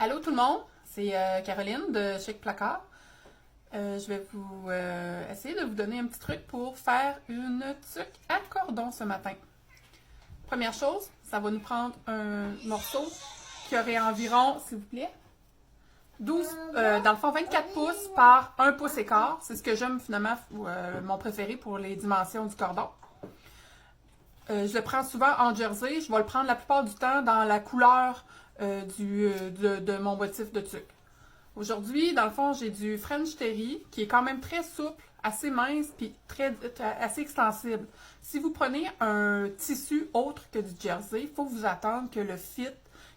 Allô tout le monde, c'est Caroline de Chic Placard. Je vais vous essayer de vous donner un petit truc pour faire une tuque à cordon ce matin. Première chose, ça va nous prendre un morceau qui aurait environ, s'il vous plaît, 12, dans le fond 24 pouces par 1 pouce et quart. C'est ce que j'aime finalement, mon préféré pour les dimensions du cordon. Je le prends souvent en jersey. Je vais le prendre la plupart du temps dans la couleur de mon motif de tuque. Aujourd'hui, dans le fond, j'ai du French Terry qui est quand même très souple, assez mince puis assez extensible. Si vous prenez un tissu autre que du jersey, il faut vous attendre que le fit,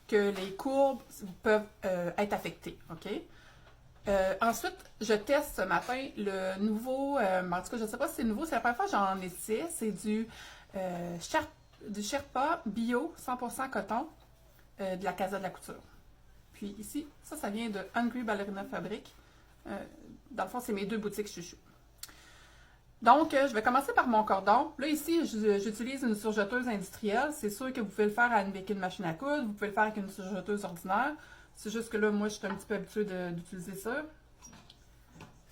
que les courbes peuvent être affectées. OK? Ensuite, je teste ce matin le nouveau, en tout cas, je ne sais pas si c'est nouveau, c'est la première fois que j'en essaie, c'est du Sherpa Bio 100% coton de la Casa de la Couture. Puis ici, ça vient de Hungry Ballerina Fabric. Dans le fond, c'est mes deux boutiques chouchou. Donc, je vais commencer par mon cordon. Là, ici, j'utilise une surjeteuse industrielle. C'est sûr que vous pouvez le faire avec une machine à coudre, vous pouvez le faire avec une surjeteuse ordinaire. C'est juste que là, moi, je suis un petit peu habituée d'utiliser ça.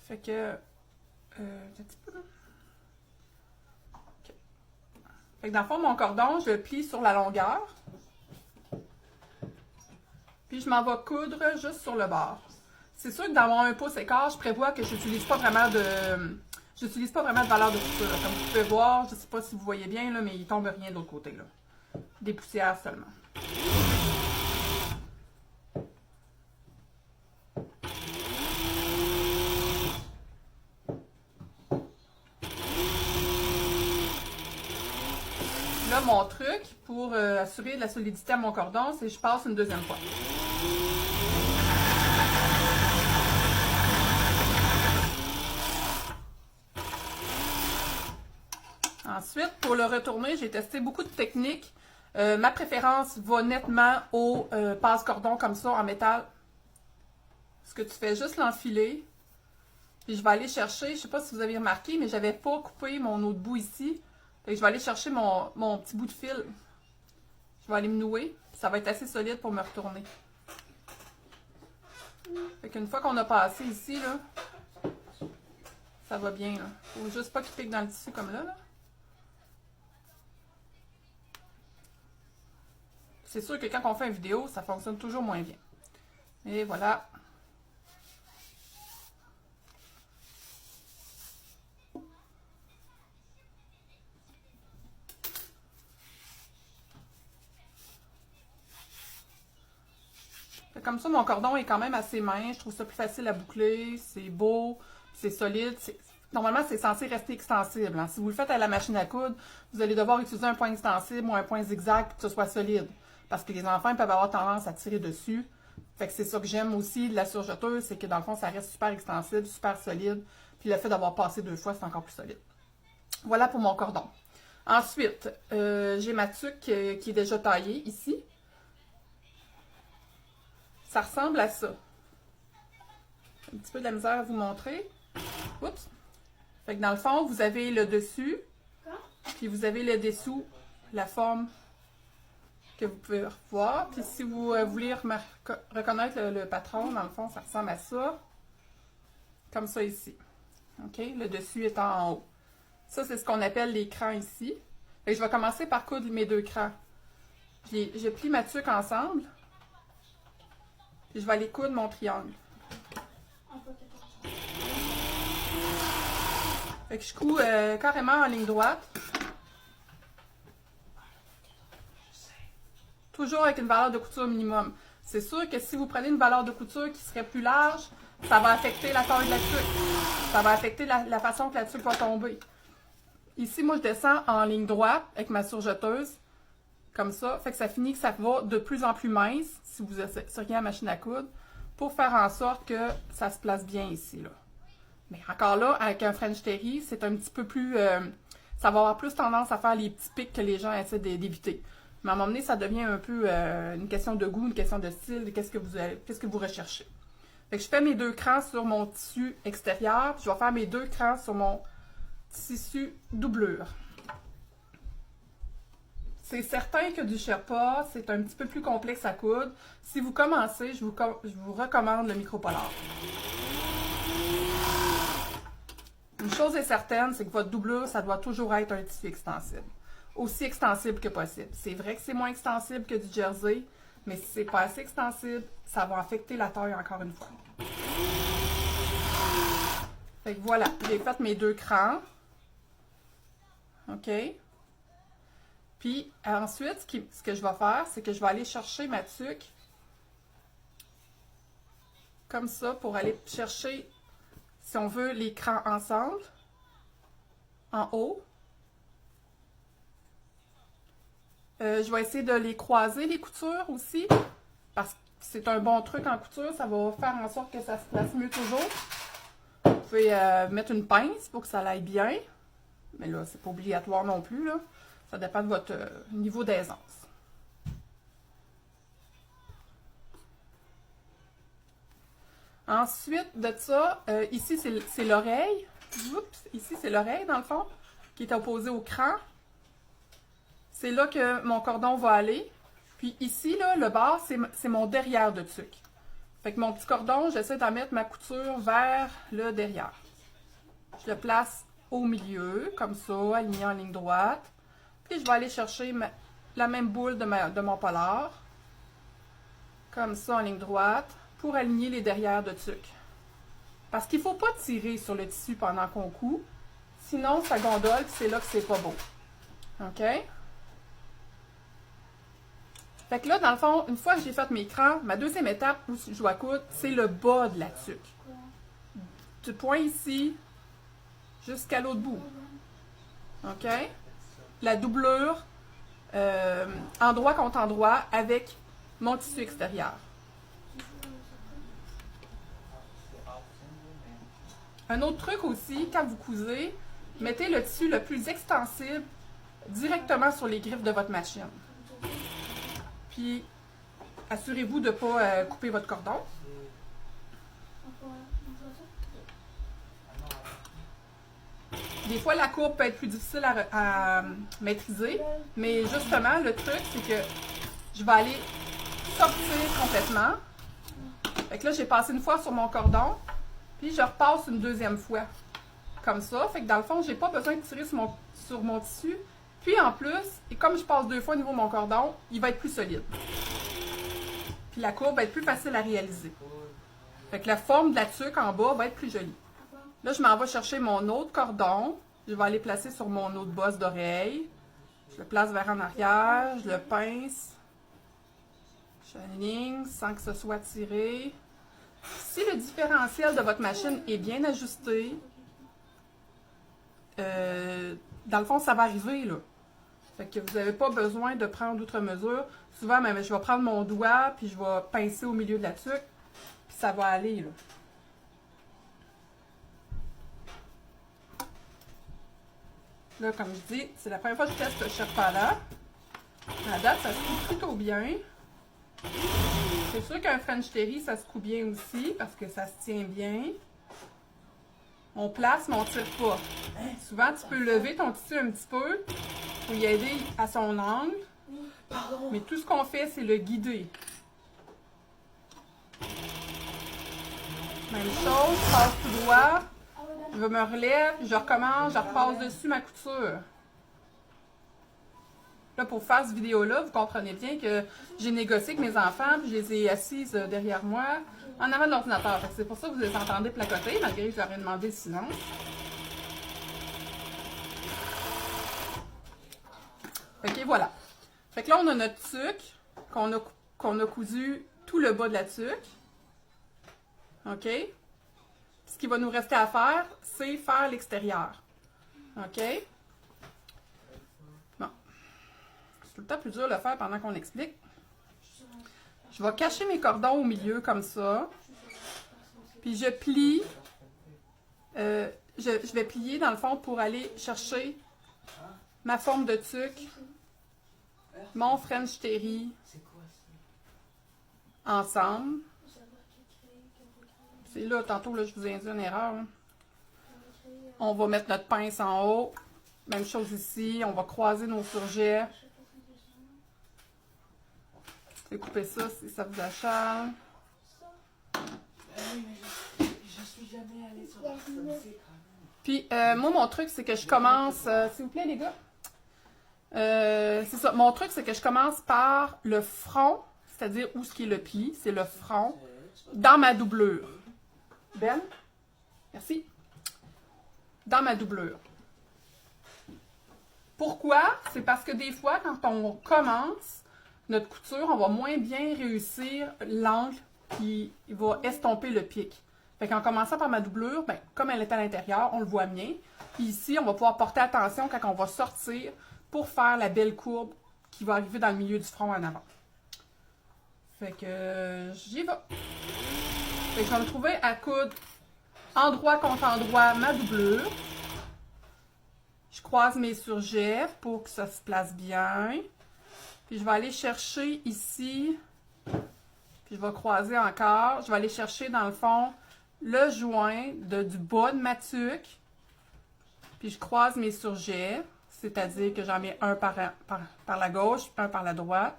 Fait que... un petit peu là. Okay. Fait que dans le fond, mon cordon, je le plie sur la longueur. Puis je m'en vais coudre juste sur le bord. C'est sûr que dans mon 1 pouce et quart, je prévois que j'utilise pas vraiment de valeur de couture. Comme vous pouvez voir, je ne sais pas si vous voyez bien, là, mais il tombe rien de l'autre côté. Là. Des poussières seulement. Là, mon truc pour assurer de la solidité à mon cordon, c'est que je passe une deuxième fois. Ensuite, pour le retourner, j'ai testé beaucoup de techniques. Ma préférence va nettement au passe-cordon comme ça en métal. Ce que tu fais juste l'enfiler. Puis je vais aller chercher, je ne sais pas si vous avez remarqué, mais j'avais pas coupé mon autre bout ici. Fait que je vais aller chercher mon petit bout de fil. Je vais aller me nouer. Puis ça va être assez solide pour me retourner. Fait qu'une fois qu'on a passé ici, là, ça va bien. Là. Faut juste pas qu'il pique dans le tissu comme là. C'est sûr que quand on fait une vidéo, ça fonctionne toujours moins bien. Et voilà. Comme ça, mon cordon est quand même assez mince. Je trouve ça plus facile à boucler. C'est beau, c'est solide. Normalement, c'est censé rester extensible. Hein. Si vous le faites à la machine à coudre, vous allez devoir utiliser un point extensible ou un point zigzag pour que ce soit solide. Parce que les enfants peuvent avoir tendance à tirer dessus. Fait que c'est ça que j'aime aussi de la surjeteuse, c'est que dans le fond, ça reste super extensible, super solide. Puis le fait d'avoir passé 2 fois, c'est encore plus solide. Voilà pour mon cordon. Ensuite, j'ai ma tuque qui est déjà taillée ici. Ça ressemble à ça. Un petit peu de la misère à vous montrer. Oups. Fait que dans le fond, vous avez le dessus, puis vous avez le dessous, la forme que vous pouvez voir. Puis si vous voulez reconnaître le patron, dans le fond, ça ressemble à ça. Comme ça ici. OK? Le dessus est en haut. Ça, c'est ce qu'on appelle les crans ici. Fait que je vais commencer par coudre mes 2 crans. Je plie ma tuque ensemble. Puis je vais aller coudre mon triangle. Fait que je couds carrément en ligne droite. Toujours avec une valeur de couture minimum. C'est sûr que si vous prenez une valeur de couture qui serait plus large, ça va affecter la taille de la tuque. Ça va affecter la façon que la tuque va tomber. Ici, moi, je descends en ligne droite avec ma surjeteuse. Comme ça. Fait que ça finit que ça va de plus en plus mince, si vous seriez à la machine à coudre, pour faire en sorte que ça se place bien ici, là. Mais encore là, avec un French Terry, c'est un petit peu plus... ça va avoir plus tendance à faire les petits pics que les gens essaient d'éviter. Mais à un moment donné, ça devient un peu une question de goût, une question de style, qu'est-ce que vous recherchez. Fait que je fais mes 2 crans sur mon tissu extérieur, puis je vais faire mes 2 crans sur mon tissu doublure. C'est certain que du Sherpa, c'est un petit peu plus complexe à coudre. Si vous commencez, je vous recommande le micro-polar. Une chose est certaine, c'est que votre doublure, ça doit toujours être un tissu extensible. Aussi extensible que possible. C'est vrai que c'est moins extensible que du jersey, mais si c'est pas assez extensible, ça va affecter la taille encore une fois. Fait que voilà, j'ai fait mes 2 crans. OK? Puis ensuite, ce que je vais faire, c'est que je vais aller chercher ma tuque comme ça pour aller chercher, si on veut, les crans ensemble, en haut. Je vais essayer de les croiser, les coutures aussi, parce que c'est un bon truc en couture, ça va faire en sorte que ça se place mieux toujours. Vous pouvez mettre une pince pour que ça aille bien, mais là, c'est pas obligatoire non plus, là. Ça dépend de votre niveau d'aisance. Ensuite de ça, ici, c'est l'oreille. Oups, ici, c'est l'oreille, dans le fond, qui est opposée au cran. C'est là que mon cordon va aller. Puis ici, là, le bas, c'est mon derrière de tuque. Fait que mon petit cordon, j'essaie d'en mettre ma couture vers le derrière. Je le place au milieu, comme ça, aligné en ligne droite. Puis je vais aller chercher la même boule de mon polar, comme ça, en ligne droite, pour aligner les derrières de tuque. Parce qu'il ne faut pas tirer sur le tissu pendant qu'on coud, sinon ça gondole, puis c'est là que c'est pas beau. OK? Fait que là, dans le fond, une fois que j'ai fait mes crans, ma deuxième étape où je dois coudre, c'est le bas de la tuque. Du point ici jusqu'à l'autre bout. OK? La doublure, endroit contre endroit, avec mon tissu extérieur. Un autre truc aussi, quand vous cousez, mettez le tissu le plus extensible directement sur les griffes de votre machine. Puis, assurez-vous de ne pas couper votre cordon. Des fois, la courbe peut être plus difficile à maîtriser, mais justement, le truc, c'est que je vais aller sortir complètement. Fait que là, j'ai passé une fois sur mon cordon, puis je repasse une deuxième fois, comme ça. Fait que dans le fond, j'ai pas besoin de tirer sur mon tissu. Puis en plus, et comme je passe 2 fois au niveau de mon cordon, il va être plus solide. Puis la courbe va être plus facile à réaliser. Fait que la forme de la tuque en bas va être plus jolie. Là, je m'en vais chercher mon autre cordon. Je vais aller placer sur mon autre bosse d'oreille. Je le place vers en arrière, je le pince. J'aligne sans que ce soit tiré. Si le différentiel de votre machine est bien ajusté, dans le fond, ça va arriver, là. Fait que vous n'avez pas besoin de prendre d'autres mesures. Souvent, même, je vais prendre mon doigt, puis je vais pincer au milieu de la tuque, puis ça va aller, là. Là, comme je dis, c'est la première fois que je teste ce Sherpa-là. À date, ça se coud plutôt bien. C'est sûr qu'un French Terry, ça se coud bien aussi, parce que ça se tient bien. On place, mais on ne tire pas. Souvent, tu peux lever ton tissu un petit peu pour y aider à son angle. Mais tout ce qu'on fait, c'est le guider. Même chose, je passe tout droit. Je me relève, je recommence, je repasse dessus ma couture. Là, pour faire cette vidéo-là, vous comprenez bien que j'ai négocié avec mes enfants, puis je les ai assises derrière moi, en avant de l'ordinateur. C'est pour ça que vous les entendez placoter, malgré que je leur ai demandé le silence. OK, voilà. Fait que là, on a notre tuque, qu'on a cousu tout le bas de la tuque. OK? Ce qui va nous rester à faire, c'est faire l'extérieur. OK? Bon. C'est tout le temps plus dur de le faire pendant qu'on explique. Je vais cacher mes cordons au milieu comme ça. Puis je plie. Je vais plier dans le fond pour aller chercher ma forme de tuque, mon French Terry ensemble. C'est là, tantôt, là, je vous ai dit une erreur. Hein. On va mettre notre pince en haut. Même chose ici. On va croiser nos surjets. pouvez couper ça si ça vous achale. Oui, mais je suis jamais allée sur la société quand même. Puis, moi, mon truc, c'est que je commence... s'il vous plaît, les gars. C'est ça. Mon truc, c'est que je commence par le front, c'est-à-dire où ce qui est le pli, c'est le front, dans ma doublure. Ben? Merci. Dans ma doublure. Pourquoi? C'est parce que des fois, quand on commence notre couture, on va moins bien réussir l'angle qui va estomper le pic. Fait qu'en commençant par ma doublure, ben, comme elle est à l'intérieur, on le voit bien. Puis ici, on va pouvoir porter attention quand on va sortir pour faire la belle courbe qui va arriver dans le milieu du front en avant. Fait que j'y vais. Fait que je vais me trouver à coudre endroit contre endroit ma doublure. Je croise mes surjets pour que ça se place bien. Puis je vais aller chercher ici. Puis je vais croiser encore. Je vais aller chercher dans le fond le joint du bas de ma tuque. Puis je croise mes surjets. C'est-à-dire que j'en mets un par la gauche, un par la droite.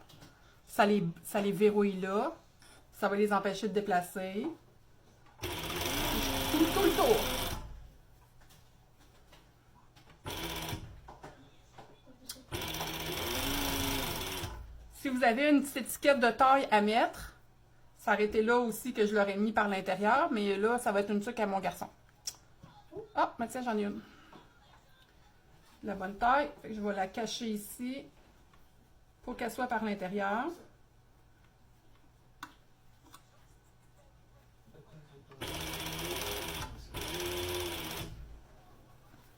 Ça les verrouille là. Ça va les empêcher de déplacer. Tout le tour. Si vous avez une petite étiquette de taille à mettre, ça aurait été là aussi que je l'aurais mis par l'intérieur, mais là, ça va être une tuque à mon garçon. Ah, mais tiens, j'en ai une. La bonne taille. Fait que je vais la cacher ici pour qu'elle soit par l'intérieur.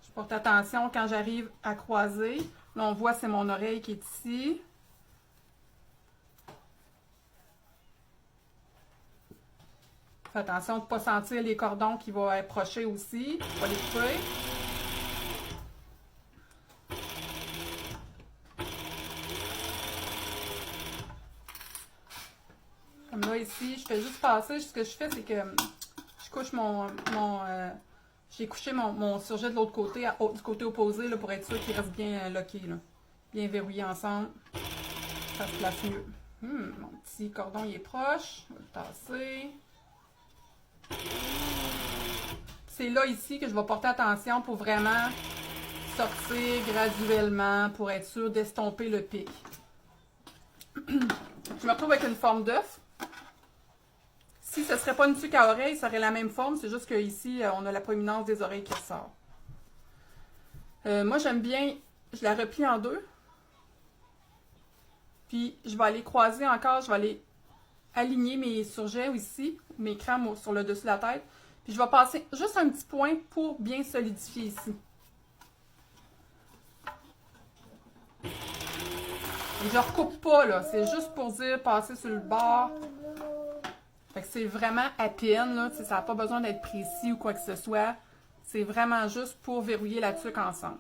Je porte attention quand j'arrive à croiser. Là, on voit c'est mon oreille qui est ici. Faites attention de ne pas sentir les cordons qui vont approcher aussi. Je vais les couper. Comme là, ici, je fais juste passer. Ce que je fais, c'est que je couche j'ai couché mon surjet de l'autre côté, du côté opposé, là, pour être sûr qu'il reste bien locké, là. Bien verrouillé ensemble. Ça se place mieux. Mon petit cordon, il est proche. Je vais le tasser. C'est là, ici, que je vais porter attention pour vraiment sortir graduellement pour être sûr d'estomper le pic. Je me retrouve avec une forme d'œuf. Si ce ne serait pas une tuque à oreille, ça aurait la même forme. C'est juste qu'ici, on a la proéminence des oreilles qui ressort. Moi, j'aime bien, je la replie en deux. Puis, je vais aller croiser encore. Je vais aller aligner mes surjets ici, mes crans sur le dessus de la tête. Puis, je vais passer juste un petit point pour bien solidifier ici. Je ne recoupe pas, là. C'est juste pour dire passer sur le bord. Fait que c'est vraiment à peine, là. Ça n'a pas besoin d'être précis ou quoi que ce soit. C'est vraiment juste pour verrouiller la tuque ensemble.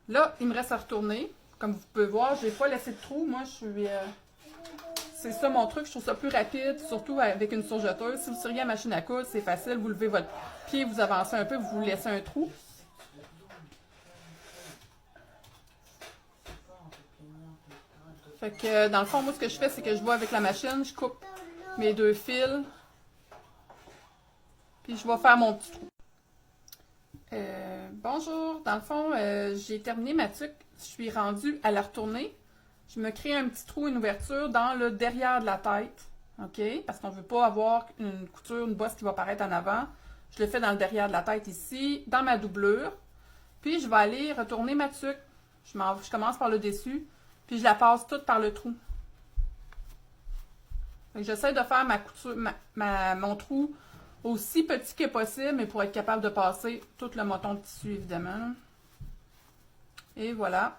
Là, il me reste à retourner. Comme vous pouvez voir, je n'ai pas laissé de trou. Moi, je suis... c'est ça mon truc. Je trouve ça plus rapide, surtout avec une surjeteuse. Si vous seriez à machine à coudre, c'est facile. Vous levez votre pied, vous avancez un peu, vous laissez un trou. Fait que, dans le fond, moi, ce que je fais, c'est que je vais avec la machine, je coupe mes deux fils. Puis, je vais faire mon petit trou. Bonjour. Dans le fond, j'ai terminé ma tuque. Je suis rendue à la retourner. Je me crée un petit trou, une ouverture dans le derrière de la tête. OK? Parce qu'on ne veut pas avoir une couture, une bosse qui va apparaître en avant. Je le fais dans le derrière de la tête ici, dans ma doublure. Puis, je vais aller retourner ma tuque. Je commence par le dessus. Puis, je la passe toute par le trou. J'essaie de faire ma couture, mon trou aussi petit que possible, mais pour être capable de passer tout le moton de tissu, évidemment. Et voilà.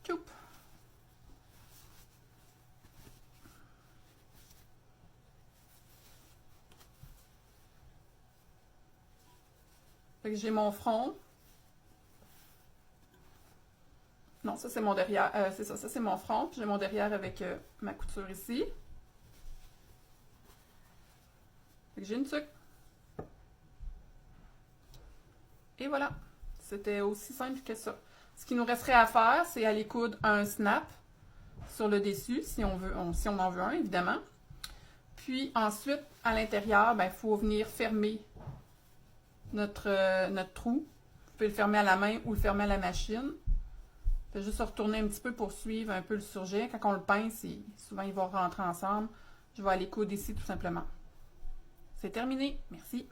Tchoup! Fait que j'ai mon front. Non, ça c'est mon derrière. C'est ça c'est mon front. J'ai mon derrière avec ma couture ici. Fait que j'ai une tuque. Et voilà. C'était aussi simple que ça. Ce qu'il nous resterait à faire, c'est aller coudre un snap sur le dessus, si on en veut un, évidemment. Puis ensuite, à l'intérieur, il faut venir fermer notre trou. Vous pouvez le fermer à la main ou le fermer à la machine. Fait juste se retourner un petit peu pour suivre un peu le surjet. Quand on le pince, souvent il va rentrer ensemble. Je vais aller coudre ici tout simplement. C'est terminé. Merci.